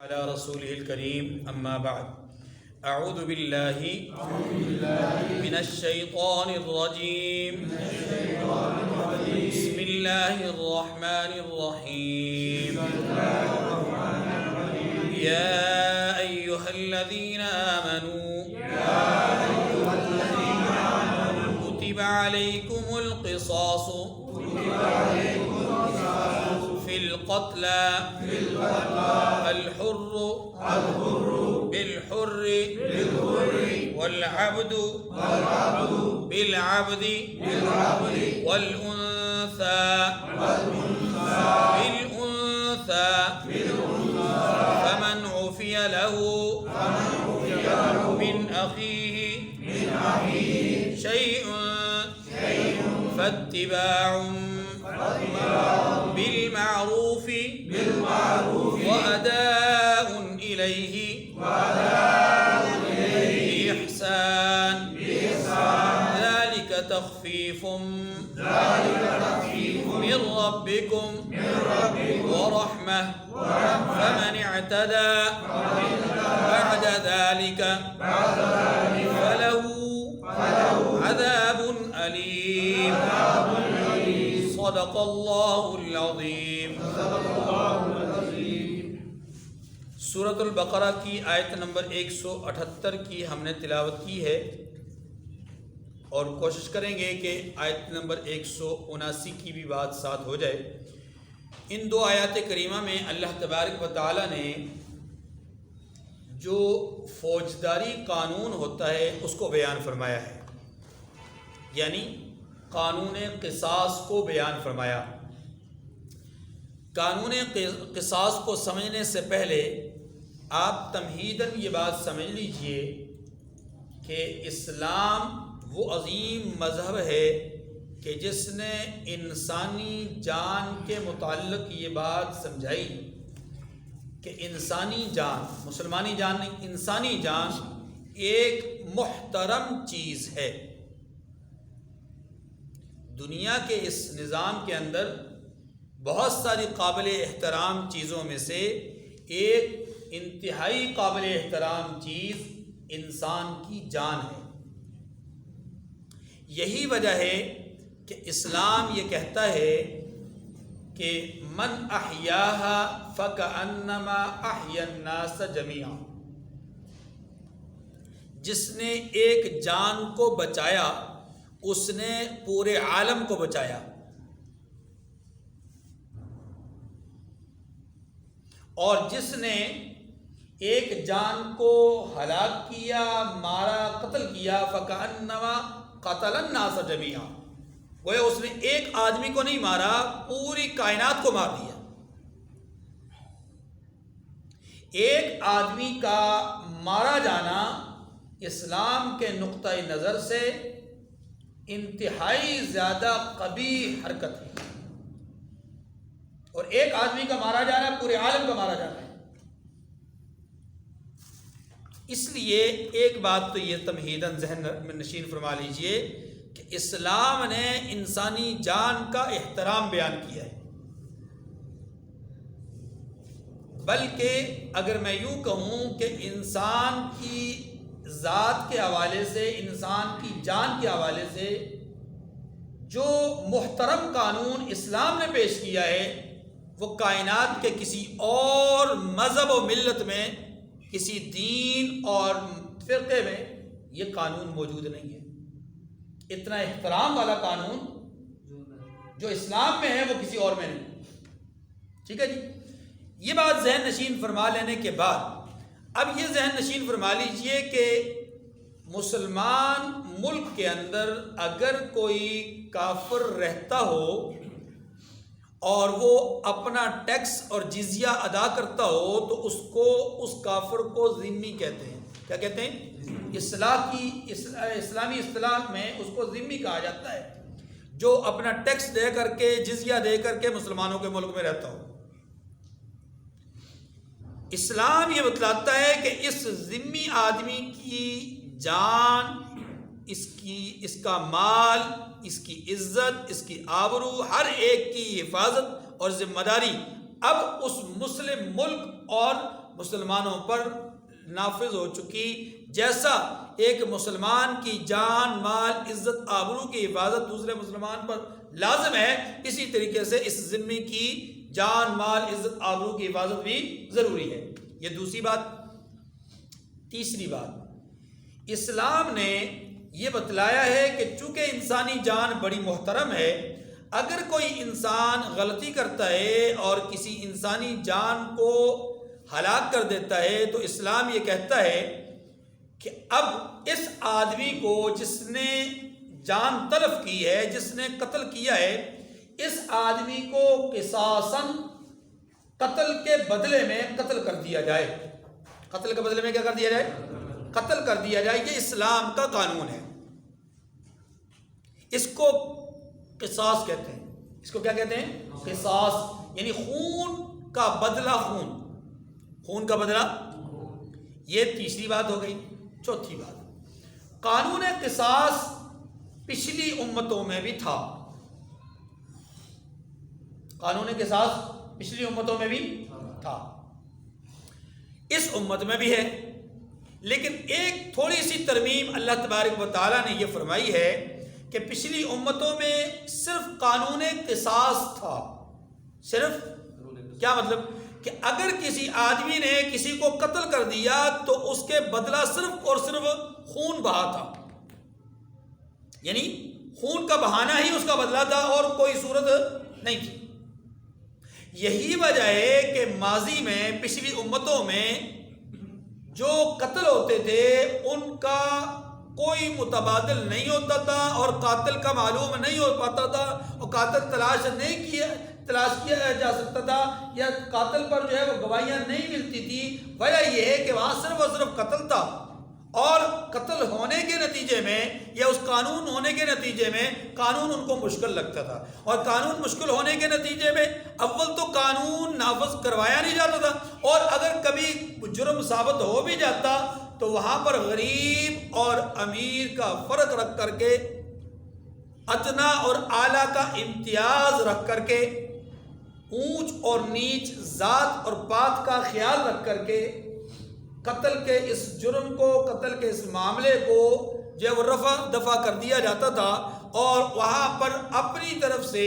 على رسوله الكريم أما بعد أعوذ بالله من الشيطان الرجيم بسم الله الرحمن الرحيم يا أيها الذين آمنوا كتب عليكم القصاص في القتلى الحر بالحر والعبد بالعبد والأنثى بالأنثى فمن عفي له من أخيه شيء فاتباع بالمعروف وأداء إليه بإحسان ذلك تخفيف من ربكم ورحمة فمن اعتدى بعد ذلك فله عذاب أليم صدق اللہ العظیم۔ سورۃ البقرہ کی آیت نمبر 178 کی ہم نے تلاوت کی ہے اور کوشش کریں گے کہ آیت نمبر 179 کی بھی بات ساتھ ہو جائے۔ ان دو آیات کریمہ میں اللہ تبارک و تعالی نے جو فوجداری قانون ہوتا ہے اس کو بیان فرمایا ہے، یعنی قانون قصاص کو بیان فرمایا۔ قانون قصاص کو سمجھنے سے پہلے آپ تمہیداً یہ بات سمجھ لیجئے کہ اسلام وہ عظیم مذہب ہے کہ جس نے انسانی جان کے متعلق یہ بات سمجھائی کہ انسانی جان، مسلمانی جان نہیں، انسانی جان ایک محترم چیز ہے۔ دنیا کے اس نظام کے اندر بہت ساری قابل احترام چیزوں میں سے ایک انتہائی قابل احترام چیز انسان کی جان ہے۔ یہی وجہ ہے کہ اسلام یہ کہتا ہے کہ من احیاہا فکأنما احیا الناس جمیعا، جس نے ایک جان کو بچایا اس نے پورے عالم کو بچایا، اور جس نے ایک جان کو ہلاک کیا، مارا، قتل کیا، فکأنما قتل الناس جمیعا، گویا اس نے ایک آدمی کو نہیں مارا، پوری کائنات کو مار دیا۔ ایک آدمی کا مارا جانا اسلام کے نقطہ نظر سے انتہائی زیادہ قبیح حرکت ہے، اور ایک آدمی کا مارا جانا پورے عالم کا مارا جانا ہے۔ اس لیے ایک بات تو یہ تمہیداً ذہن میں نشین فرما لیجئے کہ اسلام نے انسانی جان کا احترام بیان کیا ہے، بلکہ اگر میں یوں کہوں کہ انسان کی ذات کے حوالے سے، انسان کی جان کے حوالے سے جو محترم قانون اسلام نے پیش کیا ہے وہ کائنات کے کسی اور مذہب و ملت میں، کسی دین اور فرقے میں یہ قانون موجود نہیں ہے۔ اتنا احترام والا قانون جو اسلام میں ہے وہ کسی اور میں نہیں۔ ٹھیک ہے جی، یہ بات ذہن نشین فرما لینے کے بعد اب یہ ذہن نشین فرما لیجئے کہ مسلمان ملک کے اندر اگر کوئی کافر رہتا ہو اور وہ اپنا ٹیکس اور جزیہ ادا کرتا ہو تو اس کافر کو ذمہ کہتے ہیں۔ کیا کہتے ہیں؟ اسلامی اصطلاح میں اس کو ذمہ کہا جاتا ہے، جو اپنا ٹیکس دے کر کے، جزیہ دے کر کے مسلمانوں کے ملک میں رہتا ہو۔ اسلام یہ بتلاتا ہے کہ اس ذمہ آدمی کی جان، اس کا مال، اس کی عزت، اس کی آبرو، ہر ایک کی حفاظت اور ذمہ داری اب اس مسلم ملک اور مسلمانوں پر نافذ ہو چکی. جیسا ایک مسلمان کی جان مال عزت آبرو کی حفاظت دوسرے مسلمان پر لازم ہے، اسی طریقے سے اس ذمہ کی جان مال عزت آبرو کی حفاظت بھی ضروری ہے. یہ دوسری بات. تیسری بات، اسلام نے یہ بتلایا ہے کہ چونکہ انسانی جان بڑی محترم ہے، اگر کوئی انسان غلطی کرتا ہے اور کسی انسانی جان کو ہلاک کر دیتا ہے تو اسلام یہ کہتا ہے کہ اب اس آدمی کو جس نے جان تلف کی ہے، جس نے قتل کیا ہے، اس آدمی کو قصاصاً قتل کے بدلے میں قتل کر دیا جائے. قتل کے بدلے میں کیا کر دیا جائے؟ قتل کر دیا جائے. یہ اسلام کا قانون ہے. اس کو قصاص کہتے ہیں. اس کو کیا کہتے ہیں؟ قصاص، یعنی خون کا بدلہ خون. خون کا بدلہ. یہ تیسری بات ہو گئی. چوتھی بات، قانون قصاص پچھلی امتوں میں بھی تھا. قانون قصاص پچھلی امتوں میں بھی تھا، اس امت میں بھی ہے. لیکن ایک تھوڑی سی ترمیم اللہ تبارک و تعالیٰ نے یہ فرمائی ہے کہ پچھلی امتوں میں صرف قانون قصاص تھا. صرف کیا مطلب؟ کہ اگر کسی آدمی نے کسی کو قتل کر دیا تو اس کے بدلہ صرف اور صرف خون بہا تھا. یعنی خون کا بہانا ہی اس کا بدلہ تھا اور کوئی صورت نہیں تھی. یہی وجہ ہے کہ ماضی میں پچھلی امتوں میں جو قتل ہوتے تھے ان کا کوئی متبادل نہیں ہوتا تھا اور قاتل کا معلوم نہیں ہو پاتا تھا اور قاتل تلاش کیا جا سکتا تھا یا قاتل پر جو ہے وہ گواہیاں نہیں ملتی تھی. وجہ یہ ہے کہ وہاں صرف اور صرف قتل تھا اور قتل ہونے کے نتیجے میں یا اس قانون ہونے کے نتیجے میں قانون ان کو مشکل لگتا تھا. اور قانون مشکل ہونے کے نتیجے میں اول تو قانون نافذ کروایا نہیں جاتا تھا، اور اگر کبھی جرم ثابت ہو بھی جاتا تو وہاں پر غریب اور امیر کا فرق رکھ کر کے، ادنا اور اعلیٰ کا امتیاز رکھ کر کے، اونچ اور نیچ، ذات اور پات کا خیال رکھ کر کے قتل کے اس جرم کو، قتل کے اس معاملے کو جو ہے وہ رفع دفع کر دیا جاتا تھا، اور وہاں پر اپنی طرف سے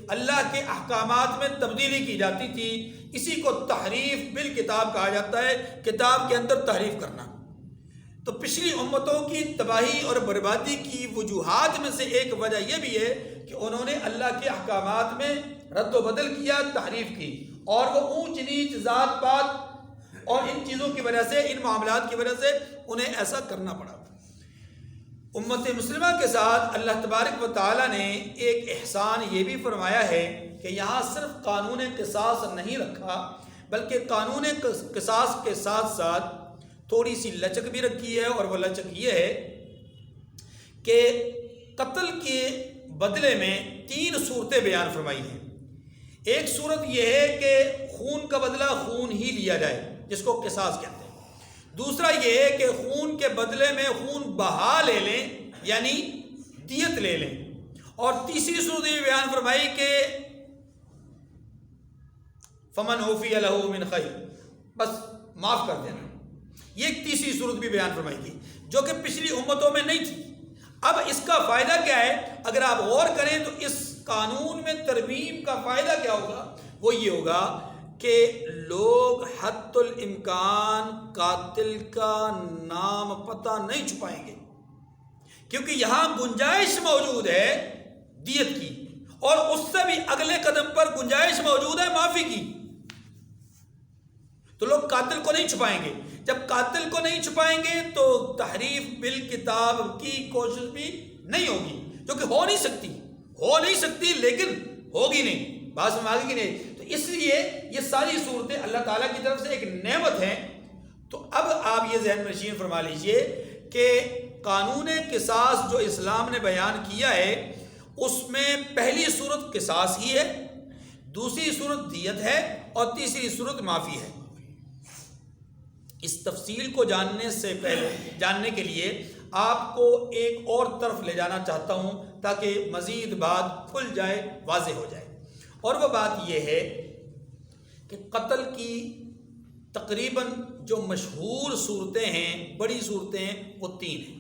اللہ کے احکامات میں تبدیلی کی جاتی تھی. اسی کو تحریف بالکتاب کہا جاتا ہے، کتاب کے اندر تحریف کرنا. تو پچھلی امتوں کی تباہی اور بربادی کی وجوہات میں سے ایک وجہ یہ بھی ہے کہ انہوں نے اللہ کے احکامات میں رد و بدل کیا، تحریف کی، اور وہ اونچ نیچ، ذات پات اور ان چیزوں کی وجہ سے، ان معاملات کی وجہ سے انہیں ایسا کرنا پڑا. امت مسلمہ کے ساتھ اللہ تبارک و تعالیٰ نے ایک احسان یہ بھی فرمایا ہے کہ یہاں صرف قانون قصاص نہیں رکھا، بلکہ قانون قصاص کے ساتھ ساتھ تھوڑی سی لچک بھی رکھی ہے. اور وہ لچک یہ ہے کہ قتل کے بدلے میں 3 صورتیں بیان فرمائی ہیں. ایک صورت یہ ہے کہ خون کا بدلہ خون ہی لیا جائے، جس کو قصاص کہتے ہیں. دوسرا یہ ہے کہ خون کے بدلے میں خون بہا لے لیں، یعنی دیت لے لیں. اور تیسری صورت یہ بیان فرمائی کہ فمن عفی لہ من خیر، بس معاف کر دینا. یہ ایک تیسری صورت بھی بیان فرمائی تھی جو کہ پچھلی امتوں میں نہیں تھی. اب اس کا فائدہ کیا ہے؟ اگر آپ غور کریں تو اس قانون میں ترمیم کا فائدہ کیا ہوگا؟ وہ یہ ہوگا کہ لوگ حتی الامکان قاتل کا نام پتہ نہیں چھپائیں گے، کیونکہ یہاں گنجائش موجود ہے دیت کی، اور اس سے بھی اگلے قدم پر گنجائش موجود ہے معافی کی. تو لوگ قاتل کو نہیں چھپائیں گے. جب قاتل کو نہیں چھپائیں گے تو تحریف بالکتاب کی کوشش بھی نہیں ہوگی، جو کہ ہو نہیں سکتی لیکن ہوگی نہیں، بات سمجھ آگے کی نہیں. تو اس لیے یہ ساری صورتیں اللہ تعالیٰ کی طرف سے ایک نعمت ہیں. تو اب آپ یہ ذہن میں نشین فرما لیجئے کہ قانون قصاص جو اسلام نے بیان کیا ہے اس میں پہلی صورت قصاص ہی ہے، دوسری صورت دیت ہے، اور تیسری صورت معافی ہے. اس تفصیل کو جاننے کے لیے آپ کو ایک اور طرف لے جانا چاہتا ہوں تاکہ مزید بات کھل جائے، واضح ہو جائے. اور وہ بات یہ ہے کہ قتل کی تقریباً جو مشہور صورتیں ہیں، بڑی صورتیں ہیں، وہ 3 ہیں،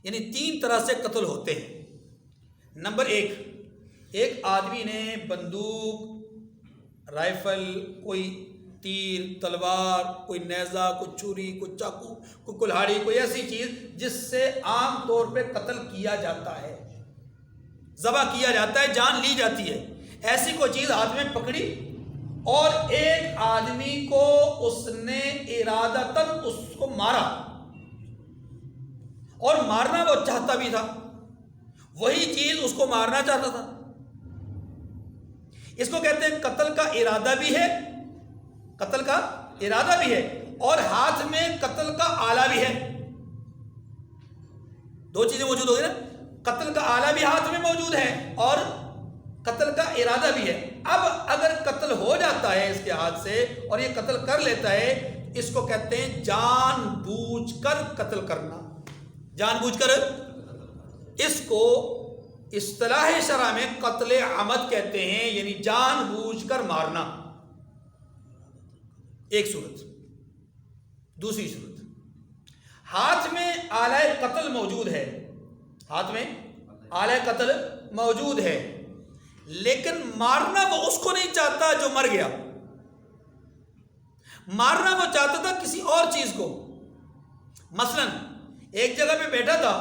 یعنی 3 طرح سے قتل ہوتے ہیں۔ نمبر 1، ایک آدمی نے بندوق، رائفل، کوئی تیر، تلوار، کوئی نیزہ، کوئی چھری، کوئی چاقو، کوئی کلہاڑی، کوئی ایسی چیز جس سے عام طور پہ قتل کیا جاتا ہے، ذبح کیا جاتا ہے، جان لی جاتی ہے، ایسی کوئی چیز ہاتھ میں پکڑی اور ایک آدمی کو اس نے ارادتاً اس کو مارا، اور مارنا وہ چاہتا بھی تھا، وہی چیز اس کو مارنا چاہتا تھا، اس کو کہتے ہیں قتل کا ارادہ بھی ہے، قتل کا ارادہ بھی ہے، اور ہاتھ میں قتل کا آلہ بھی ہے۔ 2 چیزیں موجود ہو گئی نا، قتل کا آلہ بھی ہاتھ میں موجود ہے اور قتل کا ارادہ بھی ہے۔ اب اگر قتل ہو جاتا ہے اس کے ہاتھ سے اور یہ قتل کر لیتا ہے، اس کو کہتے ہیں جان بوجھ کر قتل کرنا، جان بوجھ کر، اس کو اصطلاح شرع میں قتل عمد کہتے ہیں، یعنی جان بوجھ کر مارنا، ایک صورت۔ دوسری صورت، ہاتھ میں آلہ قتل موجود ہے، ہاتھ میں آلہ قتل موجود ہے، لیکن مارنا وہ اس کو نہیں چاہتا جو مر گیا، مارنا وہ چاہتا تھا کسی اور چیز کو۔ مثلا ایک جگہ پہ بیٹھا تھا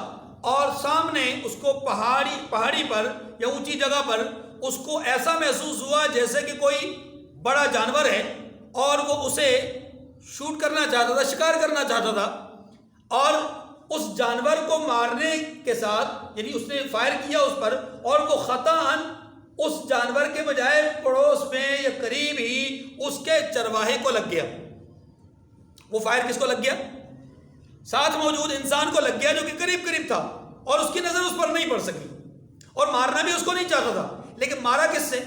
اور سامنے اس کو پہاڑی پر یا اونچی جگہ پر اس کو ایسا محسوس ہوا جیسے کہ کوئی بڑا جانور ہے اور وہ اسے شوٹ کرنا چاہتا تھا، شکار کرنا چاہتا تھا، اور اس جانور کو مارنے کے ساتھ، یعنی اس نے فائر کیا اس پر، اور وہ خطاً اس جانور کے بجائے پڑوس میں یا قریب ہی اس کے چرواہے کو لگ گیا۔ وہ فائر کس کو لگ گیا؟ ساتھ موجود انسان کو لگ گیا جو کہ قریب تھا، اور اس کی نظر اس پر نہیں پڑ سکی، اور مارنا بھی اس کو نہیں چاہتا تھا، لیکن مارا کس سے؟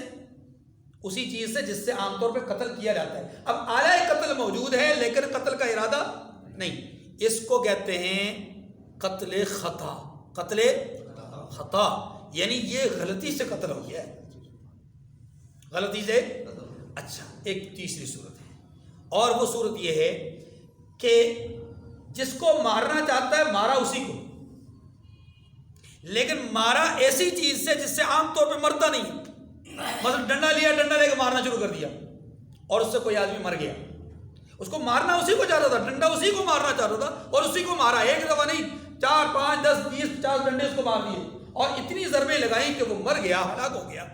اسی چیز سے جس سے عام طور پہ قتل کیا جاتا ہے۔ اب آلہ قتل موجود ہے لیکن قتل کا ارادہ نہیں، اس کو کہتے ہیں قتل خطا، قتل خطا، یعنی یہ غلطی سے قتل ہو گیا ہے، غلطی سے۔ اچھا، ایک تیسری صورت ہے، اور وہ صورت یہ ہے کہ جس کو مارنا چاہتا ہے مارا اسی کو، لیکن مارا ایسی چیز سے جس سے عام طور پہ مرتا نہیں ہے۔ مثلا ڈنڈا لیا، ڈنڈا لے کے مارنا شروع کر دیا اور اس سے کوئی آدمی مر گیا، اس کو مارنا اسی کو چاہتا تھا، ڈنڈا اسی کو مارنا چاہتا تھا اور اسی کو مارا، ایک دفعہ نہیں، 4 5 10 20 50 ڈنڈے اس کو مار دیے اور اتنی ضربیں لگائیں کہ وہ مر گیا، ہلاک ہو گیا۔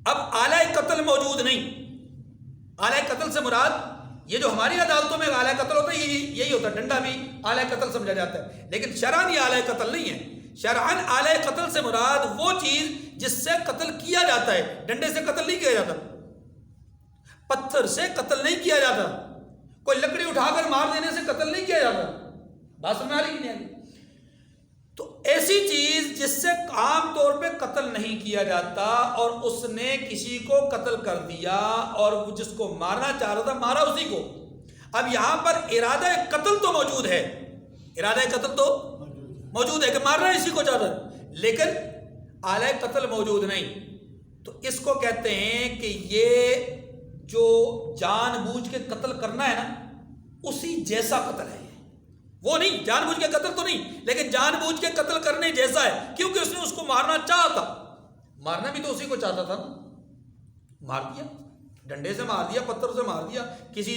اب آلہ قتل موجود نہیں، آلہ قتل سے مراد یہ جو ہماری عدالتوں میں آلہ قتل ہوتا ہے یہی ہوتا ہے، ڈنڈا بھی آلہ قتل سمجھا جاتا ہے، لیکن شرعاً یہ آلہ قتل نہیں ہے۔ شرعاً آلہ قتل سے مراد وہ چیز جس سے قتل کیا جاتا ہے، ڈنڈے سے قتل نہیں کیا جاتا، پتھر سے قتل نہیں کیا جاتا، کوئی لکڑی اٹھا کر مار دینے سے قتل نہیں کیا جاتا، بات سمجھ آ رہی نہیں آئی؟ تو ایسی چیز جس سے عام طور پہ قتل نہیں کیا جاتا اور اس نے کسی کو قتل کر دیا اور جس کو مارنا چاہ رہا تھا مارا اسی کو۔ اب یہاں پر ارادہ قتل تو موجود ہے، ارادہ قتل تو موجود ہے کہ مارنا اسی کو چاہتا ہے، لیکن آلہ قتل موجود نہیں، تو اس کو کہتے ہیں کہ یہ جو جان بوجھ کے قتل کرنا ہے نا، اسی جیسا قتل ہے، وہ نہیں، جان بوجھ کے قتل تو نہیں، لیکن جان بوجھ کے قتل کرنے جیسا ہے، کیونکہ اس نے اس کو مارنا چاہتا، مارنا بھی تو اسی کو چاہتا تھا، مار دیا، ڈنڈے سے مار دیا، پتھر سے مار دیا، کسی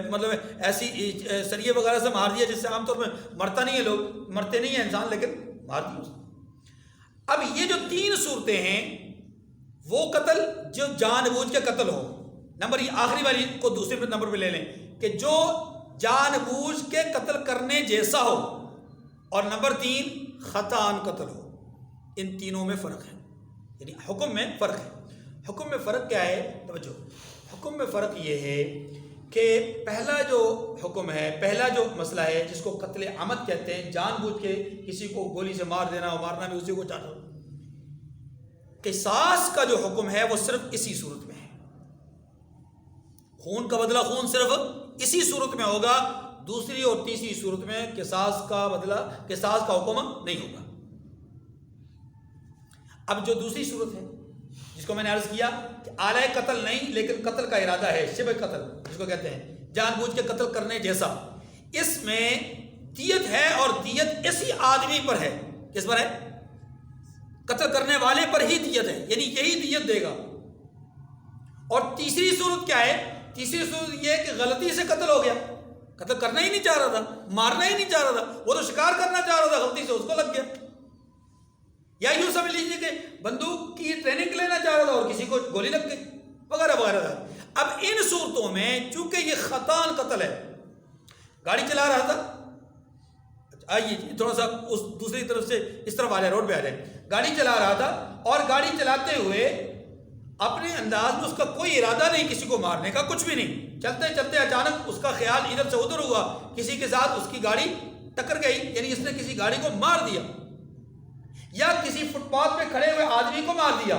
مطلب ایسی سریے وغیرہ سے مار دیا جس سے عام طور پہ مرتا نہیں ہے، لوگ مرتے نہیں ہیں انسان، لیکن مار دیا اس نے۔ اب یہ جو 3 صورتیں ہیں وہ قتل جو جان بوجھ کے قتل ہو، نمبر یہ آخری والی کو دوسرے نمبر پہ لے لیں کہ جو جان بوجھ کے قتل کرنے جیسا ہو، اور نمبر 3 خطاً قتل ہو۔ ان تینوں میں فرق ہے، یعنی حکم میں فرق ہے۔ حکم میں فرق کیا ہے؟ توجہ، حکم میں فرق یہ ہے کہ پہلا جو حکم ہے، پہلا جو مسئلہ ہے جس کو قتل عمد کہتے ہیں، جان بوجھ کے کسی کو گولی سے مار دینا اور مارنا بھی اسی کو چاہتا ہو، قصاص کا جو حکم ہے وہ صرف اسی صورت میں ہے، خون کا بدلہ خون صرف اسی صورت میں ہوگا، دوسری اور تیسری صورت میں قصاص کا بدلہ، قصاص کا حکم نہیں ہوگا۔ اب جو دوسری صورت ہے جس کو میں نے عرض کیا کہ آلہ قتل نہیں لیکن قتل کا ارادہ ہے، شبہ قتل جس کو کہتے ہیں، جان بوجھ کے قتل کرنے جیسا، اس میں دیت ہے، اور دیت اسی آدمی پر ہے، کس پر ہے؟ قتل کرنے والے پر ہی دیت ہے، یعنی یہی دیت دے گا۔ اور تیسری صورت کیا ہے؟ تیسری صورت یہ ہے کہ غلطی سے قتل ہو گیا، قتل کرنا ہی نہیں چاہ رہا تھا، مارنا ہی نہیں چاہ رہا تھا، وہ تو شکار کرنا چاہ رہا تھا، غلطی سے اس کو لگ گیا۔ یا یوں سمجھ لیجیے کہ بندوق کی ٹریننگ لینا چاہ رہا تھا اور کسی کو گولی لگ گئی، وغیرہ وغیرہ۔ اب ان صورتوں میں چونکہ یہ خطان قتل ہے، گاڑی چلا رہا تھا، آئیے تھوڑا سا اس دوسری طرف سے اس طرف آ جائے، روڈ پہ آ جائے، گاڑی چلا رہا تھا اور گاڑی چلاتے ہوئے اپنے انداز میں اس کا کوئی ارادہ نہیں کسی کو مارنے کا، کچھ بھی نہیں، چلتے چلتے اچانک اس کا خیال ادھر سے ادھر ہوا، کسی کے ساتھ اس کی گاڑی ٹکر گئی، یعنی اس نے کسی گاڑی کو مار دیا، یا کسی فٹ پاتھ پہ کھڑے ہوئے آدمی کو مار دیا،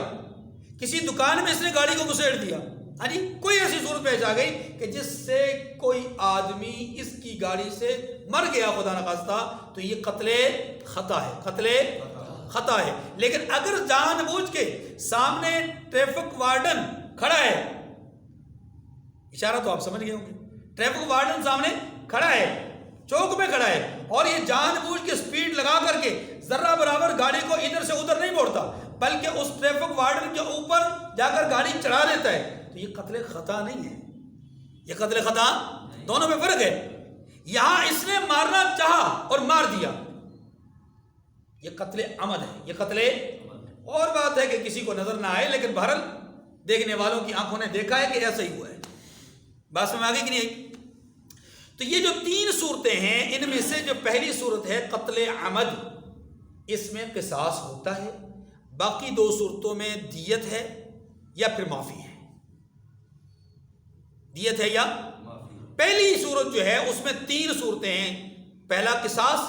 کسی دکان میں اس نے گاڑی کو گھسیٹ دیا، ہاں جی، کوئی ایسی صورت پیش آ گئی کہ جس سے کوئی آدمی اس کی گاڑی سے مر گیا خدا نخواستہ، تو یہ قتل خطا ہے، قتل خطا ہے۔ لیکن اگر جان بوجھ کے سامنے ٹریفک وارڈن کھڑا ہے، اشارہ تو آپ سمجھ گئے ہوں گے، ٹریفک وارڈن سامنے کھڑا ہے، چوک میں کھڑا ہے، اور یہ جان بوجھ کے سپیڈ لگا کر کے ذرہ برابر گاڑی کو ادھر سے ادھر نہیں موڑتا، بلکہ اس ٹریفک وارڈن کے اوپر جا کر گاڑی چڑھا دیتا ہے، تو یہ قتل خطا نہیں ہے، یہ قتل خطا، دونوں میں فرق ہے۔ یہاں اس نے مارنا چاہا اور مار دیا، یہ قتل عمد ہے، یہ قتل، اور بات ہے کہ کسی کو نظر نہ آئے، لیکن بہرحال دیکھنے والوں کی آنکھوں نے دیکھا ہے کہ ایسا ہی ہوا ہے۔ بات میں آگے کہ نہیں آئی؟ تو یہ جو تین صورتیں ہیں، ان میں سے جو پہلی صورت ہے قتل عمد، اس میں قصاص ہوتا ہے، باقی دو صورتوں میں دیت ہے یا پھر معافی ہے، دیت ہے یا پہلی صورت جو ہے اس میں تین صورتیں ہیں، پہلا قصاص،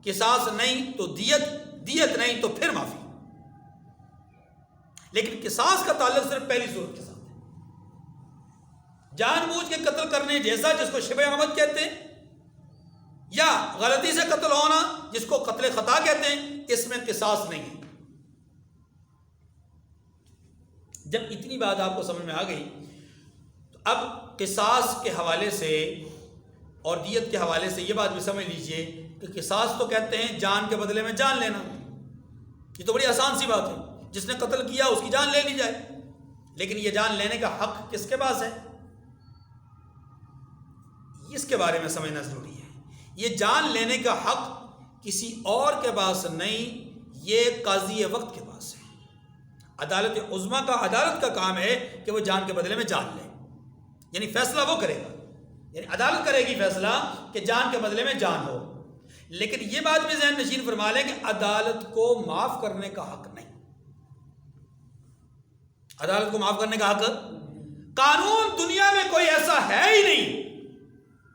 قصاص نہیں تو دیت، دیت نہیں تو پھر معافی، لیکن قصاص کا تعلق صرف پہلی صورت کے ساتھ ہے، جان بوجھ کے قتل کرنے جیسا جس کو شبہ عمد کہتے ہیں، یا غلطی سے قتل ہونا جس کو قتل خطا کہتے ہیں، اس میں قصاص نہیں ہے۔ جب اتنی بات آپ کو سمجھ میں آ گئی تو اب قصاص کے حوالے سے اور دیت کے حوالے سے یہ بات بھی سمجھ لیجئے کہ قصاص تو کہتے ہیں جان کے بدلے میں جان لینا، یہ تو بڑی آسان سی بات ہے، جس نے قتل کیا اس کی جان لے لی جائے، لیکن یہ جان لینے کا حق کس کے پاس ہے، اس کے بارے میں سمجھنا ضروری ہے۔ یہ جان لینے کا حق کسی اور کے پاس نہیں، یہ قاضی وقت کے پاس ہے، عدالت عظمیٰ کا، عدالت کا کام ہے کہ وہ جان کے بدلے میں جان لے، یعنی فیصلہ وہ کرے گا، یعنی عدالت کرے گی فیصلہ کہ جان کے بدلے میں جان ہو، لیکن یہ بات بھی ذہن نشین فرما لیں کہ عدالت کو معاف کرنے کا حق نہیں، عدالت کو معاف کرنے کا حق، قانون دنیا میں کوئی ایسا ہے ہی نہیں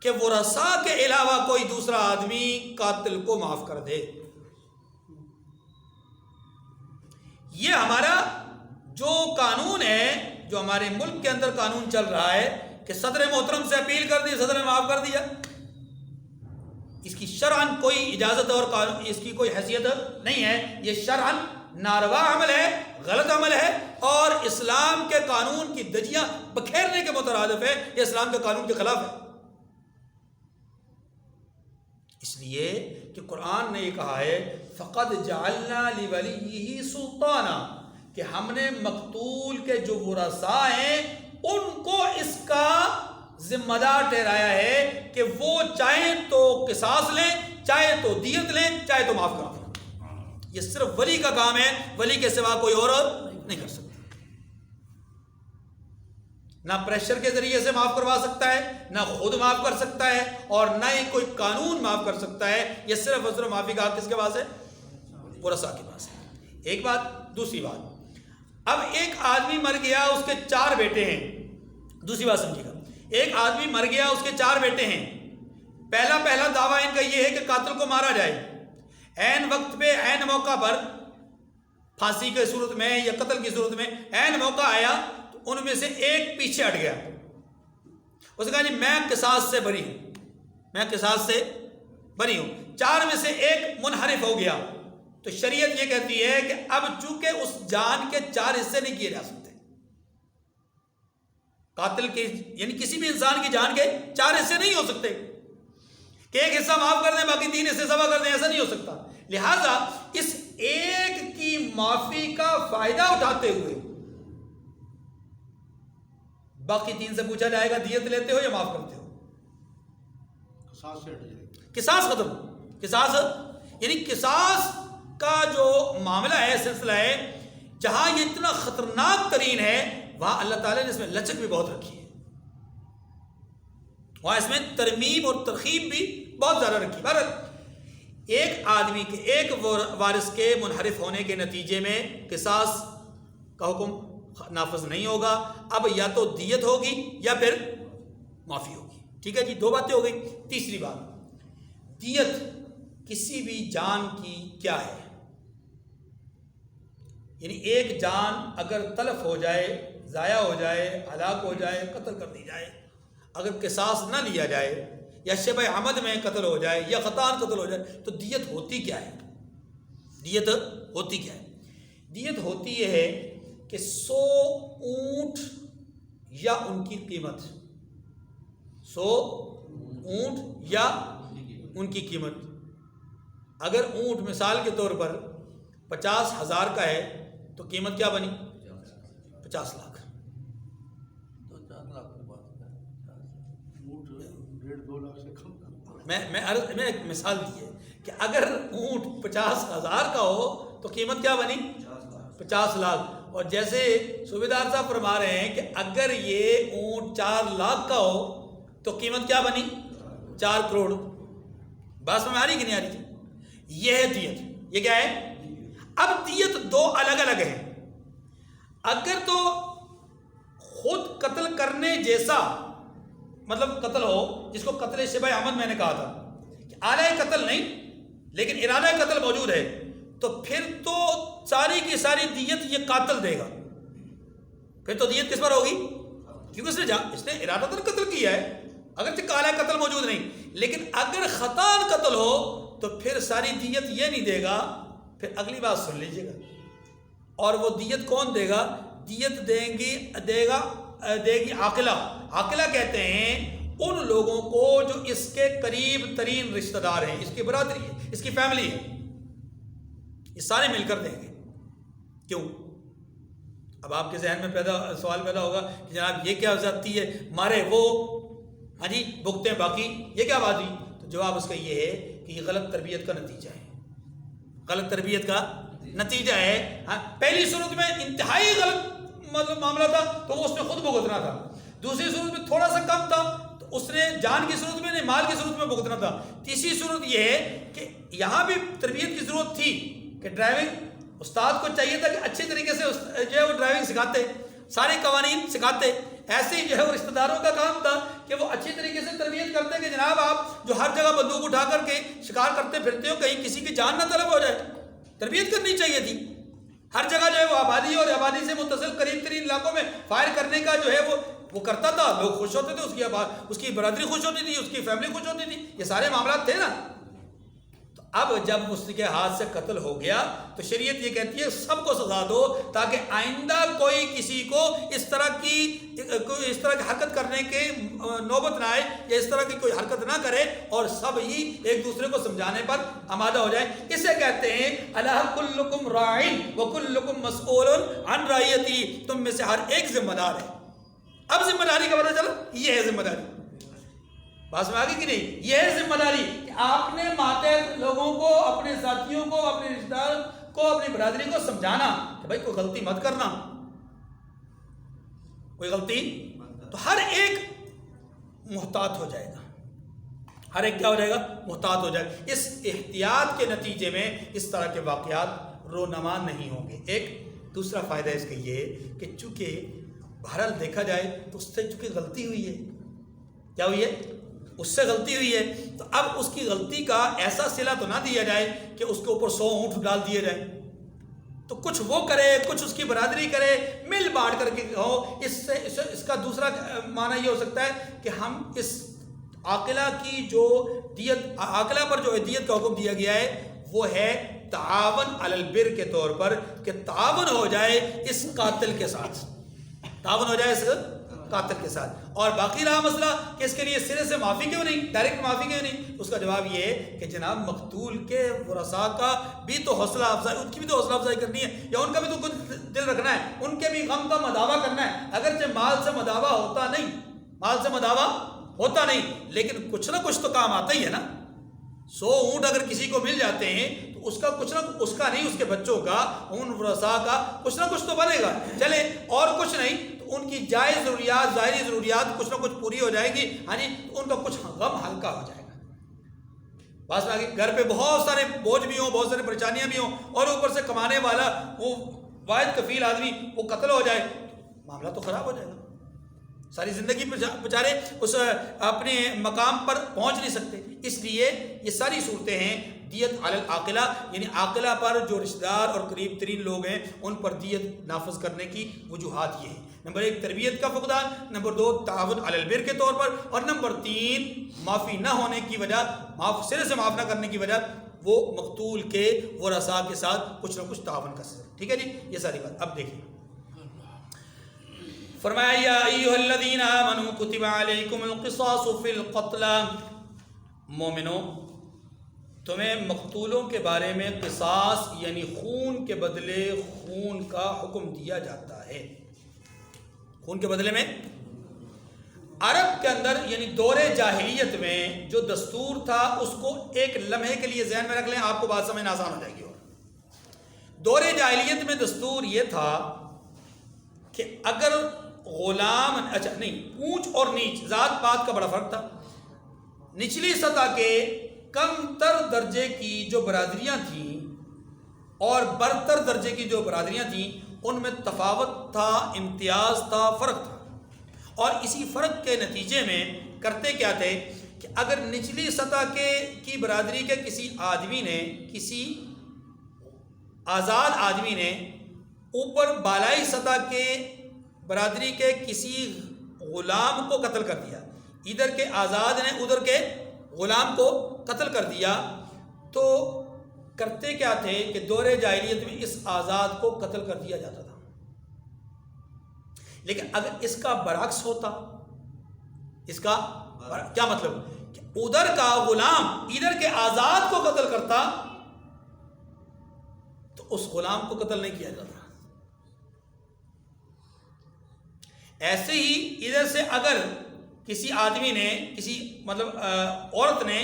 کہ ورثاء کے علاوہ کوئی دوسرا آدمی قاتل کو معاف کر دے۔ یہ ہمارا جو قانون ہے، جو ہمارے ملک کے اندر قانون چل رہا ہے کہ صدر محترم سے اپیل کر دی، صدر نے معاف کر دیا، اس کی شرعاً کوئی اجازت اور قانون اس کی کوئی حیثیت نہیں ہے، یہ شرعاً ناروا عمل ہے، غلط عمل ہے، اور اسلام کے قانون کی دجیاں بکھیرنے کے مترادف ہے، یہ اسلام کے قانون کے خلاف ہے۔ اس لیے کہ قرآن نے یہ کہا ہے فَقَدْ جَعَلْنَا لِوَلِيِّهِ سُلْطَانًا، کہ ہم نے مقتول کے جو ورثاء ہیں ان کو اس کا ذمہ دار ٹھہرایا ہے کہ وہ چاہیں تو قصاص لیں، چاہے تو دیت لیں، چاہے تو معاف کرا دیں۔ یہ صرف ولی کا کام ہے، ولی کے سوا کوئی اور نہیں کر سکتا، نہ پریشر کے ذریعے سے معاف کروا سکتا ہے، نہ خود معاف کر سکتا ہے، اور نہ ہی کوئی قانون معاف کر سکتا ہے۔ یہ صرف اور صرف معافی کا حق کس کے پاس ہے؟ ورثاء کے پاس ہے۔ ایک بات۔ دوسری بات، اب ایک آدمی مر گیا، اس کے 4 بیٹے ہیں، دوسری بات سمجھیے گا، ایک آدمی مر گیا، اس کے 4 بیٹے ہیں، پہلا دعویٰ ان کا یہ ہے کہ قاتل کو مارا جائے، عین وقت پہ، عین موقع پر، پھانسی کی صورت میں یا قتل کی صورت میں عین موقع آیا تو ان میں سے ایک پیچھے ہٹ گیا، اس نے کہا جی میں قصاص سے بری ہوں، میں قصاص سے بری ہوں، 4 میں سے ایک منحرف ہو گیا، تو شریعت یہ کہتی ہے کہ اب چونکہ اس جان کے 4 حصے نہیں کیے جا سکتے، قاتل کے یعنی کسی بھی انسان کی جان کے 4 حصے نہیں ہو سکتے کہ ایک حصہ معاف کر دیں باقی 3 حصے ذبح کر دیں، ایسا نہیں ہو سکتا. لہذا اس ایک کی معافی کا فائدہ اٹھاتے ہوئے باقی 3 سے پوچھا جائے گا دیت لیتے ہو یا معاف کرتے ہو؟ قصاص ختم. قصاص یعنی قصاص کا جو معاملہ ہے، سلسلہ ہے، جہاں یہ اتنا خطرناک ترین ہے وہاں اللہ تعالیٰ نے اس میں لچک بھی بہت رکھی ہے، وہاں اس میں ترمیم اور ترغیب بھی بہت زیادہ رکھی. بہرحال ایک آدمی کے، ایک وارث کے منحرف ہونے کے نتیجے میں قصاص کا حکم نافذ نہیں ہوگا. اب یا تو دیت ہوگی یا پھر معافی ہوگی. ٹھیک ہے جی، 2 باتیں ہو گئی. تیسری بات، دیت کسی بھی جان کی کیا ہے؟ یعنی ایک جان اگر تلف ہو جائے، ضائع ہو جائے، ہلاک ہو جائے، قتل کر دی جائے، اگر قصاص نہ لیا جائے یا شبہ عمد میں قتل ہو جائے یا خطأً قتل ہو جائے تو دیت ہوتی کیا ہے؟ دیت ہوتی کیا ہے؟ دیت ہوتی یہ ہے کہ 100 اونٹ یا ان کی قیمت، 100 اونٹ یا ان کی قیمت. اگر اونٹ مثال کے طور پر 50,000 کا ہے تو قیمت کیا بنی؟ 50 لاکھ. میں ایک مثال دی ہے کہ اگر اونٹ 50,000 کا ہو تو قیمت کیا بنی؟ 50 لاکھ. اور جیسے صوبیدار صاحب فرما رہے ہیں کہ اگر یہ اونٹ 4 لاکھ کا ہو تو قیمت کیا بنی؟ 4 کروڑ. بات سمجھ آ رہی کہ نہیں آ رہی؟ یہ ہے دیت. یہ کیا ہے؟ اب دیت 2 الگ الگ ہیں. اگر تو خود قتل کرنے جیسا مطلب قتل ہو، جس کو قتل شبہ عمد میں نے کہا تھا کہ آلہ قتل نہیں لیکن ارادہ قتل موجود ہے، تو پھر تو ساری کی ساری دیت یہ قاتل دے گا. پھر تو دیت کس پر ہوگی؟ کیونکہ اس نے ارادہ قتل کیا ہے، اگرچہ آلہ قتل موجود نہیں. لیکن اگر خطأً قتل ہو تو پھر ساری دیت یہ نہیں دے گا. پھر اگلی بات سن لیجیے گا. اور وہ دیت کون دے گا؟ دیت دے گی عاقلہ. عاقلہ کہتے ہیں ان لوگوں کو جو اس کے قریب ترین رشتہ دار ہیں، اس کی برادری ہے، اس کی فیملی ہے، یہ سارے مل کر دیں گے. کیوں؟ اب آپ کے ذہن میں سوال پیدا ہوگا کہ جناب یہ کیا زیادتی ہے، مارے وہ ہاں جی بھگتے ہیں باقی، یہ کیا بات ہوئی؟ تو جواب اس کا یہ ہے کہ یہ غلط تربیت کا نتیجہ ہے. غلط تربیت کا نتیجہ ہے. ہاں، پہلی صورت میں انتہائی غلط مطلب معاملہ تھا تو وہ اس نے خود بھگتنا تھا. دوسری صورت میں تھوڑا سا کم تھا تو اس نے جان کی صورت میں نہیں مال کی صورت میں بھگتنا تھا. تیسری صورت یہ ہے کہ یہاں بھی تربیت کی ضرورت تھی کہ ڈرائیونگ استاد کو چاہیے تھا کہ اچھے طریقے سے جو ہے وہ ڈرائیونگ سکھاتے، سارے قوانین سکھاتے. ایسے ہی جو ہے وہ رشتہ داروں کا کام تھا کہ وہ اچھی طریقے سے تربیت کرتے کہ جناب آپ جو ہر جگہ بندوق اٹھا کر کے شکار کرتے پھرتے ہو کہیں کسی کی جان نہ طلب ہو جائے. تربیت کرنی چاہیے تھی. ہر جگہ جو ہے وہ آبادی اور آبادی سے متصل قریب ترین علاقوں میں فائر کرنے کا جو ہے وہ کرتا تھا. لوگ خوش ہوتے تھے، اس کی برادری خوش ہوتی تھی، اس کی فیملی خوش ہوتی تھی. یہ سارے معاملات تھے نا. تو اب جب اس کے ہاتھ سے قتل ہو گیا تو شریعت یہ کہتی ہے سب کو سزا دو تاکہ آئندہ کوئی کسی کو اس طرح کی حرکت کرنے کے نوبت نہ آئے یا اس طرح کی کوئی حرکت نہ کرے اور سب ہی ایک دوسرے کو سمجھانے پر آمادہ ہو جائے. اسے کہتے ہیں الا کلکم راعٍ وکلکم مسئول عن رعیتہ. تم میں سے ہر ایک ذمہ دار ہے. اب ذمہ داری کا پتہ چلا، یہ ہے ذمہ داری. بات میں آگے کہ نہیں؟ یہ ہے ذمہ داری کہ آپ نے ماتحت لوگوں کو، اپنے ساتھیوں کو، اپنے رشتہ دار کو، اپنی برادری کو سمجھانا کہ بھائی کوئی غلطی مت کرنا، کوئی غلطی. تو ہر ایک محتاط ہو جائے گا، ہر ایک کیا ہو جائے گا؟ محتاط ہو جائے گا. اس احتیاط کے نتیجے میں اس طرح کے واقعات رونما نہیں ہوں گے. ایک دوسرا فائدہ اس کا یہ ہے کہ چونکہ بہرحال دیکھا جائے تو اس سے چونکہ غلطی ہوئی ہے، کیا ہوئی ہے؟ اس سے غلطی ہوئی ہے. تو اب اس کی غلطی کا ایسا صلہ تو نہ دیا جائے کہ اس کے اوپر 100 اونٹ ڈال دیے جائیں. تو کچھ وہ کرے، کچھ اس کی برادری کرے، مل بانٹ کر کے ہو. اس کا دوسرا معنی یہ ہو سکتا ہے کہ ہم اس عاقلہ کی جو دیت، عاقلہ پر جو دیت کا حکم دیا گیا ہے وہ ہے تعاون علی البر کے طور پر، کہ تعاون ہو جائے اس قاتل کے ساتھ، تعاون ہو جائے اس قاتل کے ساتھ. اور باقی رہا مسئلہ کہ اس کے لیے سرے سے معافی کیوں نہیں, ڈائریکٹ معافی کیوں نہیں, اس کا جواب یہ ہے کہ جناب مقتول کے ورثاء کا بھی تو حوصلہ افزائی, ان کی بھی تو حوصلہ افزائی کرنی ہے, یا ان کا بھی تو کچھ دل رکھنا ہے, ان کے بھی غم کا مداوع کرنا ہے. اگرچہ مال سے مداوع ہوتا نہیں, لیکن کچھ نہ کچھ تو کام آتا ہی ہے نا. 100 اونٹ اگر کسی کو مل جاتے ہیں تو اس کا کچھ نہ, اس کا نہیں, اس کے بچوں کا, ان ورثاء کا کچھ نہ کچھ تو بنے گا. چلے اور کچھ نہیں تو ان کی جائز ضروریات, ظاہری ضروریات کچھ نہ کچھ پوری ہو جائے گی, ہاں جی, تو ان کا کچھ غم ہلکا ہو جائے گا. بس گھر پہ بہت سارے بوجھ بھی ہوں, بہت سارے پریشانیاں بھی ہوں, اور اوپر سے کمانے والا وہ واحد کفیل آدمی وہ قتل ہو جائے, معاملہ تو خراب ہو جائے گا. ساری زندگی بیچارے اس اپنے مقام پر پہنچ نہیں سکتے. اس لیے یہ ساری صورتیں ہیں دیت علی العاقلہ, یعنی عاقلہ پر جو رشتہ دار اور قریب ترین لوگ ہیں ان پر دیت نافذ کرنے کی وجوہات یہ ہیں. نمبر 1 تربیت کا فقدان, نمبر 2 تعاون علی البر کے طور پر, اور نمبر 3 معافی نہ ہونے کی وجہ, سرے سے معاف نہ کرنے کی وجہ وہ مقتول کے ورثاء کے ساتھ کچھ نہ کچھ تعاون کا سبب. ٹھیک ہے جی, یہ ساری بات. اب دیکھیں فرمایا یا ایھا الذین آمنوا کتب علیکم القصاص فی القتل, مومنو تمہیں مقتولوں کے بارے میں قصاص یعنی خون کے بدلے خون کا حکم دیا جاتا ہے. خون کے بدلے میں عرب کے اندر یعنی دور جاہلیت میں جو دستور تھا اس کو ایک لمحے کے لیے ذہن میں رکھ لیں, آپ کو بات سمجھنا آسان ہو جائے گی. اور دور جاہلیت میں دستور یہ تھا کہ اگر غلام, اچھا نہیں, اونچ اور نیچ ذات پات کا بڑا فرق تھا. نچلی سطح کے کم تر درجے کی جو برادریاں تھیں اور برتر درجے کی جو برادریاں تھیں ان میں تفاوت تھا, امتیاز تھا, فرق تھا. اور اسی فرق کے نتیجے میں کرتے کیا تھے کہ اگر نچلی سطح کی برادری کے کسی آدمی نے, کسی آزاد آدمی نے اوپر بالائی سطح کے برادری کے کسی غلام کو قتل کر دیا, ادھر کے آزاد نے ادھر کے غلام کو قتل کر دیا, تو کرتے کیا تھے کہ دور جاہلیت میں اس آزاد کو قتل کر دیا جاتا تھا. لیکن اگر اس کا برعکس ہوتا, اس کا کیا مطلب کہ ادھر کا غلام ادھر کے آزاد کو قتل کرتا تو اس غلام کو قتل نہیں کیا جاتا. ایسے ہی ادھر سے اگر کسی آدمی نے, کسی مطلب عورت نے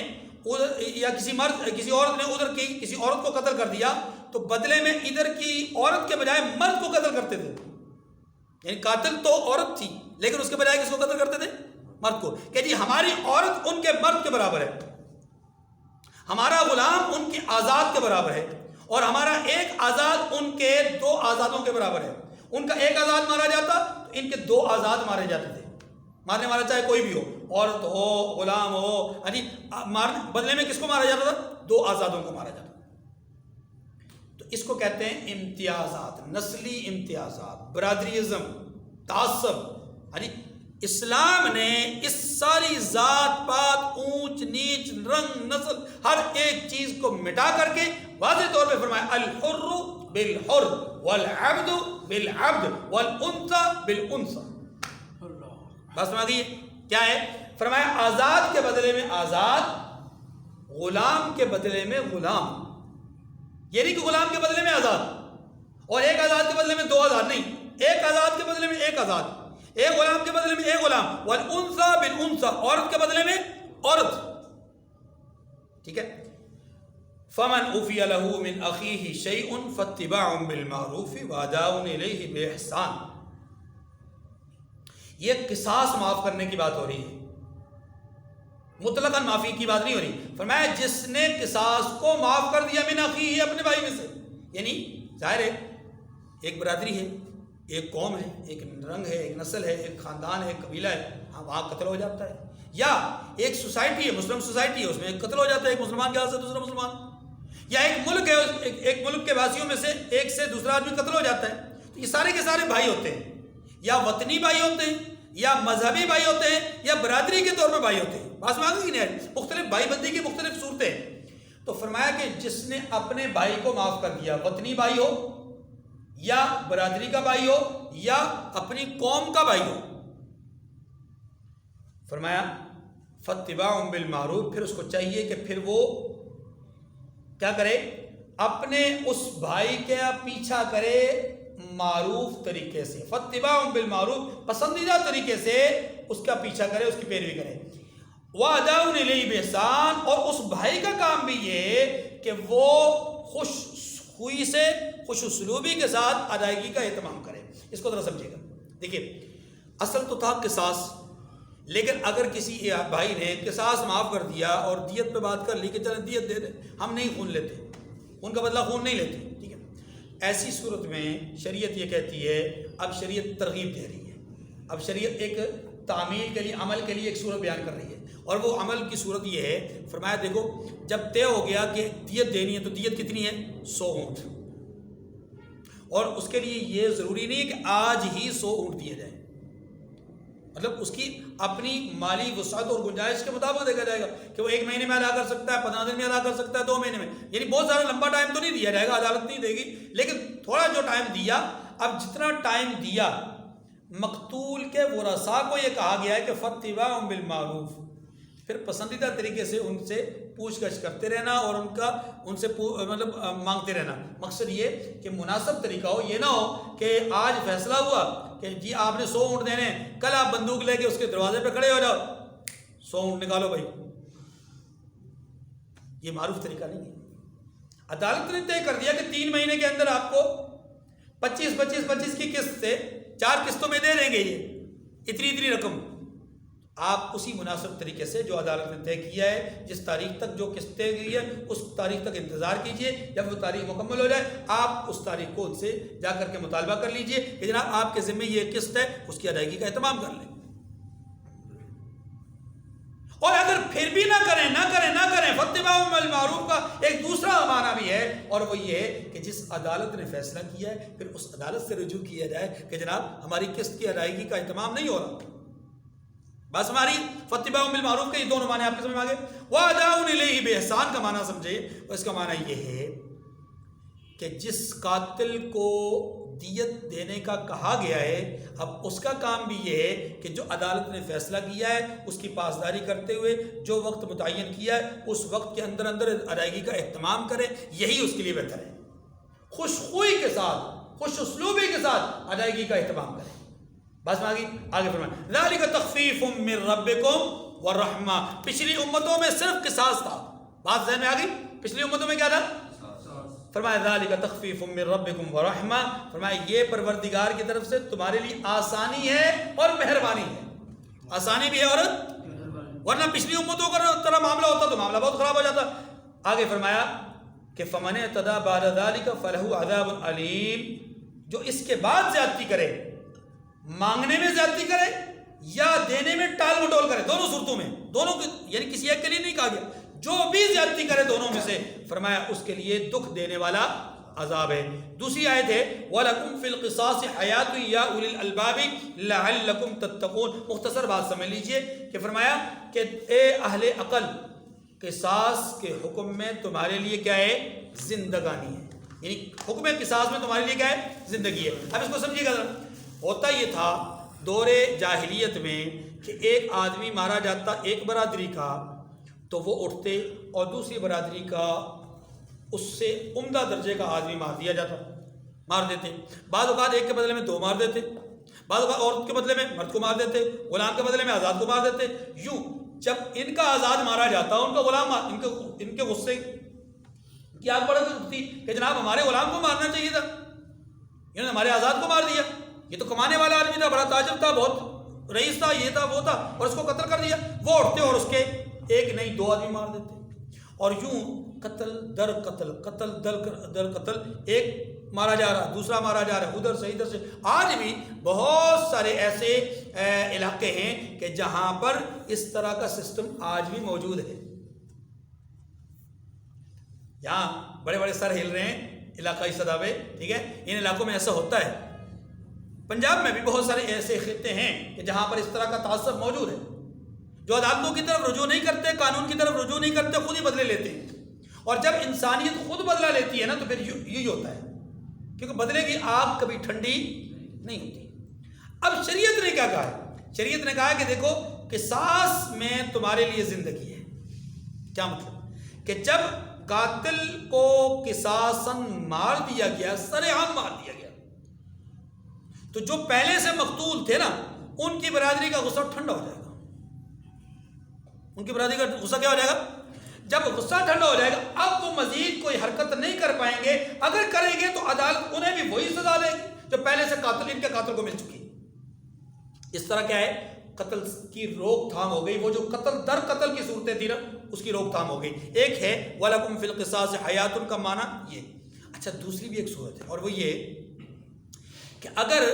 یا کسی عورت نے ادھر کی کسی عورت کو قتل کر دیا تو بدلے میں ادھر کی عورت کے بجائے مرد کو قتل کرتے تھے. یعنی قاتل تو عورت تھی لیکن اس کے بجائے کس کو قتل کرتے تھے, مرد کو, کہ جی ہماری عورت ان کے مرد کے برابر ہے, ہمارا غلام ان کے آزاد کے برابر ہے, اور ہمارا ایک آزاد ان کے 2 آزادوں کے برابر ہے. ان کا ایک آزاد مارا جاتا تو ان کے 2 آزاد مارے جاتے تھے. مارنے والا چاہے کوئی بھی ہو, عورت ہو, غلام ہو, بدلے میں کس کو مارا جاتا تھا, 2 آزادوں کو مارا جاتا. تو اس کو کہتے ہیں امتیازات, نسلی امتیازات, برادریزم, تعصب. اسلام نے اس ساری ذات پات, اونچ نیچ, رنگ نسل, ہر ایک چیز کو مٹا کر کے واضح طور پہ فرمایا الحر بالحر والعبد بالعبد والانثى بالانثى. بس سمجھ گئی کیا ہے, فرمایا آزاد کے بدلے میں آزاد, غلام کے بدلے میں غلام. یہ نہیں کہ غلام کے بدلے میں آزاد اور ایک آزاد کے بدلے میں 2 آزاد, نہیں, ایک آزاد کے بدلے میں ایک آزاد, ایک غلام کے بدلے میں ایک غلام, والانثى بالانثى, عورت کے بدلے میں عورت. ٹھیک ہے. فمن عفی له من اخیہ شیء فاتباع بالمعروف واداء الیہ باحسان. یہ قصاص معاف کرنے کی بات ہو رہی ہے, مطلقاً معافی کی بات نہیں ہو رہی. فرمایا جس نے قصاص کو معاف کر دیا من اخیہ, اپنے بھائی میں سے, یعنی ظاہر ہے ایک برادری ہے, ایک قوم ہے, ایک رنگ ہے, ایک نسل ہے, ایک خاندان ہے, ایک قبیلہ ہے, ہاں وہاں قتل ہو جاتا ہے. یا ایک سوسائٹی ہے, مسلم سوسائٹی ہے, اس میں قتل ہو جاتا ہے ایک مسلمان کے ہاتھ سے دوسرا مسلمان. یا ایک ملک ہے, ایک ملک کے واسیوں میں سے ایک سے دوسرا آدمی قتل ہو جاتا ہے. تو یہ سارے کے سارے بھائی ہوتے ہیں, یا وطنی بھائی ہوتے ہیں, یا مذہبی بھائی ہوتے ہیں, یا برادری کے طور پہ بھائی ہوتے ہیں. بات سمجھ گئی نہیں, مختلف بھائی بندی کی مختلف صورتیں. تو فرمایا کہ جس نے اپنے بھائی کو معاف کر دیا, وطنی بھائی ہو یا برادری کا بھائی ہو یا اپنی قوم کا بھائی ہو, فرمایا فاتباع بالمعروف، پھر اس کو چاہیے کہ پھر وہ کیا کرے، اپنے اس بھائی کا پیچھا کرے معروف طریقے سے، فاتباع بالمعروف، پسندیدہ طریقے سے اس کا پیچھا کرے، اس کی پیروی کرے، واداء الیہ بإحسان، اور اس بھائی کا کام بھی یہ کہ وہ خوش خوئی سے، خوش اسلوبی کے ساتھ ادائیگی کا اہتمام کرے۔ اس کو ذرا سمجھیے گا، دیکھیے اصل تو تھا قصاص، لیکن اگر کسی بھائی نے قصاص معاف کر دیا اور دیت پہ بات کر لی کہ چلیں دیت دے دیں، ہم نہیں خون لیتے، ان کا بدلہ خون نہیں لیتے، ٹھیک ہے، ایسی صورت میں شریعت یہ کہتی ہے، اب شریعت ترغیب دے رہی ہے، اب شریعت ایک تعمیل کے لیے، عمل کے لیے ایک صورت بیان کر رہی ہے، اور وہ عمل کی صورت یہ ہے، فرمایا دیکھو جب طے ہو گیا کہ دیت دینی ہے تو دیت کتنی ہے؟ 100 اونٹ، اور اس کے لیے یہ ضروری نہیں ہے کہ آج ہی 100 اونٹ دیے جائیں، مطلب اس کی اپنی مالی وسعت اور گنجائش کے مطابق دیکھا جائے گا کہ وہ 1 مہینے میں ادا کر سکتا ہے، 15 دن میں ادا کر سکتا ہے، 2 مہینے میں، یعنی بہت زیادہ لمبا ٹائم تو نہیں دیا جائے گا، عدالت نہیں دے گی، لیکن تھوڑا جو ٹائم دیا، اب جتنا ٹائم دیا مقتول کے ورثاء کو یہ کہا گیا ہے کہ فاتباع بالمعروف، پھر پسندیدہ طریقے سے ان سے پوچھ گچھ کرتے رہنا اور ان سے مطلب مانگتے رہنا، مقصد یہ کہ مناسب طریقہ ہو، یہ نہ ہو کہ آج فیصلہ ہوا کہ جی آپ نے 100 اونٹ دینے ہیں، کل آپ بندوق لے کے اس کے دروازے پہ کھڑے ہو جاؤ، 100 اونٹ نکالو بھائی، یہ معروف طریقہ نہیں ہے۔ عدالت نے طے کر دیا کہ 3 مہینے کے اندر آپ کو 25 کی قسط سے 4 قسطوں میں دے دیں گے، یہ اتنی رقم، آپ اسی مناسب طریقے سے جو عدالت نے طے کیا ہے، جس تاریخ تک جو قسط طے کی ہے اس تاریخ تک انتظار کیجئے، جب وہ تاریخ مکمل ہو جائے آپ اس تاریخ کو ان سے جا کر کے مطالبہ کر لیجئے کہ جناب آپ کے ذمہ یہ قسط ہے، اس کی ادائیگی کا اہتمام کر لیں، اور اگر پھر بھی نہ کریں فاتباع بالمعروف کا ایک دوسرا معنی بھی ہے، اور وہ یہ ہے کہ جس عدالت نے فیصلہ کیا ہے پھر اس عدالت سے رجوع کیا جائے کہ جناب ہماری قسط کی ادائیگی کا اہتمام نہیں ہو رہا، بس ہماری فاتباع بالمعروف کے یہ دونوں معنی آپ کے سمجھ میں آ گئے۔ واداء الیہ بإحسان کا معنی سمجھے، اور اس کا معنی یہ ہے کہ جس قاتل کو دیت دینے کا کہا گیا ہے، اب اس کا کام بھی یہ ہے کہ جو عدالت نے فیصلہ کیا ہے اس کی پاسداری کرتے ہوئے جو وقت متعین کیا ہے اس وقت کے اندر ادائیگی کا اہتمام کرے، یہی اس کے لیے بہتر ہے، خوش خوئی کے ساتھ، خوش اسلوبی کے ساتھ ادائیگی کا اہتمام کرے۔ بس میں آگے فرمائیں ذالک تخفیف من ربکم ورحمہ، پچھلی امتوں میں صرف قصاص تھا، بات ذہن میں آ گئی، پچھلی امتوں میں کیا تھا؟ فرمایا ذالک تخفیف من ربکم ورحمہ، فرمایا یہ پروردگار کی طرف سے تمہارے لیے آسانی ہے اور مہربانی ہے، آسانی بھی ہے اور ورنہ پچھلی امتوں کا طرح معاملہ ہوتا تو معاملہ بہت خراب ہو جاتا۔ آگے فرمایا کہ فمن اعتدی بعد ذالک فلہ عذاب علیم، جو اس کے بعد زیادتی کرے، مانگنے میں زیادتی کرے یا دینے میں ٹال مٹول کرے، دونوں صورتوں میں، دونوں یعنی کسی ایک کے لیے نہیں کہا گیا، جو بھی زیادتی کرے دونوں میں سے، فرمایا اس کے لیے دکھ دینے والا عذاب ہے۔ دوسری آیت ہے وَلَكُمْ فِي الْقِصَاصِ حَيَاتٌ يَا أُولِي الْأَلْبَابِ لَعَلَّكُمْ تَتَّقُونَ، مختصر بات سمجھ لیجئے کہ فرمایا کہ اے اہل عقل، قصاص کے حکم میں تمہارے لیے کیا ہے؟ زندگانی ہے، یعنی حکم قصاص میں تمہارے لیے کیا ہے؟ زندگی ہے۔ اب اس کو سمجھیے گا، ہوتا یہ تھا دور جاہلیت میں کہ ایک آدمی مارا جاتا ایک برادری کا تو وہ اٹھتے اور دوسری برادری کا اس سے عمدہ درجے کا آدمی مار دیا جاتا، مار دیتے، بعض اوقات ایک کے بدلے میں 2 مار دیتے، بعض اوقات عورت کے بدلے میں مرد کو مار دیتے، غلام کے بدلے میں آزاد کو مار دیتے، یوں جب ان کا آزاد مارا جاتا ان کا غلام ان کے غصے کی آگ بڑھ اٹھتی کہ جناب ہمارے غلام کو مارنا چاہیے تھا، انہوں نے ہمارے آزاد کو مار دیا، یہ تو کمانے والا آدمی تھا، بڑا تاجر تھا، بہت رئیس تھا، یہ تھا وہ تھا، اور اس کو قتل کر دیا۔ وہ اٹھتے اور اس کے ایک نہیں 2 آدمی مار دیتے، اور یوں قتل در قتل، قتل در قتل، ایک مارا جا رہا، دوسرا مارا جا رہا، ادھر سے۔ آج بھی بہت سارے ایسے علاقے ہیں کہ جہاں پر اس طرح کا سسٹم آج بھی موجود ہے، یہاں بڑے بڑے سر ہل رہے ہیں علاقائی سطح پہ، ٹھیک ہے، ان علاقوں میں ایسا ہوتا ہے۔ پنجاب میں بھی بہت سارے ایسے خطے ہیں کہ جہاں پر اس طرح کا تعصب موجود ہے، جو عدالتوں کی طرف رجوع نہیں کرتے، قانون کی طرف رجوع نہیں کرتے، خود ہی بدلے لیتے ہیں، اور جب انسانیت خود بدلہ لیتی ہے نا تو پھر یہی ہوتا ہے، کیونکہ بدلے کی آگ کبھی ٹھنڈی نہیں ہوتی۔ اب شریعت نے کیا کہا ہے؟ شریعت نے کہا کہ دیکھو قصاص میں تمہارے لیے زندگی ہے. کیا مطلب؟ کہ جب قاتل کو قصاصاً مار دیا گیا، سرعام مار دیا گیا، تو جو پہلے سے مقتول تھے نا ان کی برادری کا غصہ ٹھنڈا ہو جائے گا. ان کی برادری کا غصہ کیا ہو جائے گا؟ جب غصہ ٹھنڈا ہو جائے گا اب وہ مزید کوئی حرکت نہیں کر پائیں گے. اگر کریں گے تو عدالت انہیں بھی وہی سزا دے گی جو پہلے سے قاتل ان کے قاتل کو مل چکی. اس طرح کیا ہے؟ قتل کی روک تھام ہو گئی. وہ جو قتل در قتل کی صورتیں تھی نا اس کی روک تھام ہو گئی. ایک ہے وَلَكُمْ فِي الْقِصَاصِ حَيَاتٌ کا معنی یہ. اچھا دوسری بھی ایک صورت ہے اور وہ یہ کہ اگر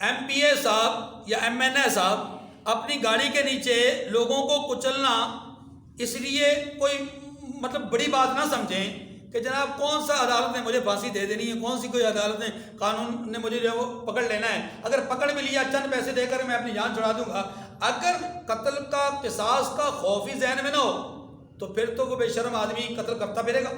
ایم پی اے صاحب یا ایم این اے صاحب اپنی گاڑی کے نیچے لوگوں کو کچلنا اس لیے کوئی مطلب بڑی بات نہ سمجھیں کہ جناب کون سا عدالت نے مجھے پھانسی دے دینی ہے، کون سی کوئی عدالت نے قانون نے مجھے جو ہے وہ پکڑ لینا ہے، اگر پکڑ بھی لیا چند پیسے دے کر میں اپنی جان چھڑا دوں گا. اگر قتل کا قصاص کا خوف ہی ذہن میں نہ ہو تو پھر تو وہ بے شرم آدمی قتل کرتا پھرے گا.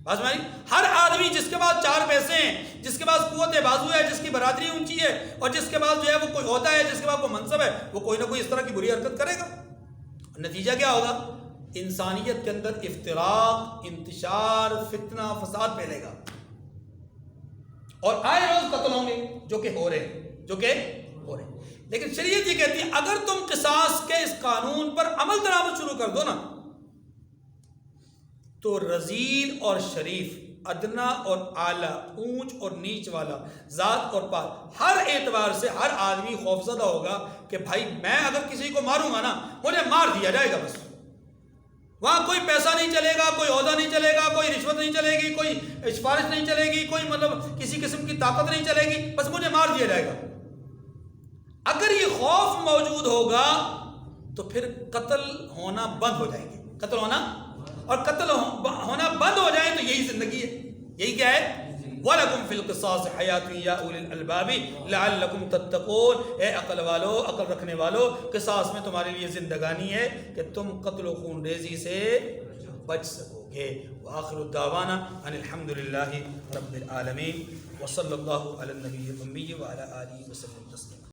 بات سمجھ؟ ہر آدمی جس کے پاس 4 پیسے ہیں، جس کے پاس قوت بازو ہے، جس کی برادری اونچی ہے اور جس کے پاس جو ہے وہ کوئی عہدہ ہے، جس کے پاس کوئی منصب ہے، وہ کوئی نہ کوئی اس طرح کی بری حرکت کرے گا. نتیجہ کیا ہوگا؟ انسانیت کے اندر افتراق، انتشار، فتنہ، فساد پھیلے گا اور آئے روز قتل ہوں گے جو کہ ہو رہے ہیں. لیکن شریعت یہ کہتی ہے اگر تم قصاص کے اس قانون پر عمل درآمد شروع کر دو نا تو رذیل اور شریف، ادنا اور اعلیٰ، اونچ اور نیچ والا، ذات اور پات، ہر اعتبار سے ہر آدمی خوفزدہ ہوگا کہ بھائی میں اگر کسی کو ماروں گا نا مجھے مار دیا جائے گا بس. وہاں کوئی پیسہ نہیں چلے گا، کوئی عہدہ نہیں چلے گا، کوئی رشوت نہیں چلے گی، کوئی سفارش نہیں چلے گی، کوئی مطلب کسی قسم کی طاقت نہیں چلے گی، بس مجھے مار دیا جائے گا. اگر یہ خوف موجود ہوگا تو پھر قتل ہونا بند ہو جائیں گے. قتل ہونا ہونا بند ہو جائے تو یہی زندگی ہے. یہی کیا ہے؟ وَلَكُمْ فِي الْقِصَاصِ حَيَاتٌ يَا أُولِي الْأَلْبَابِ لَعَلَّكُمْ تَتَّقُونَ. اے عقل والو، عقل رکھنے والو، قصاص میں تمہارے لیے زندگانی ہے کہ تم قتل و خون ریزی سے بچ سکو گے. وآخر دعوانا ان الحمد للہ رب العالمین وصلی اللہ علی النبی الأمی وعلی آلہ وسلم تسلیما.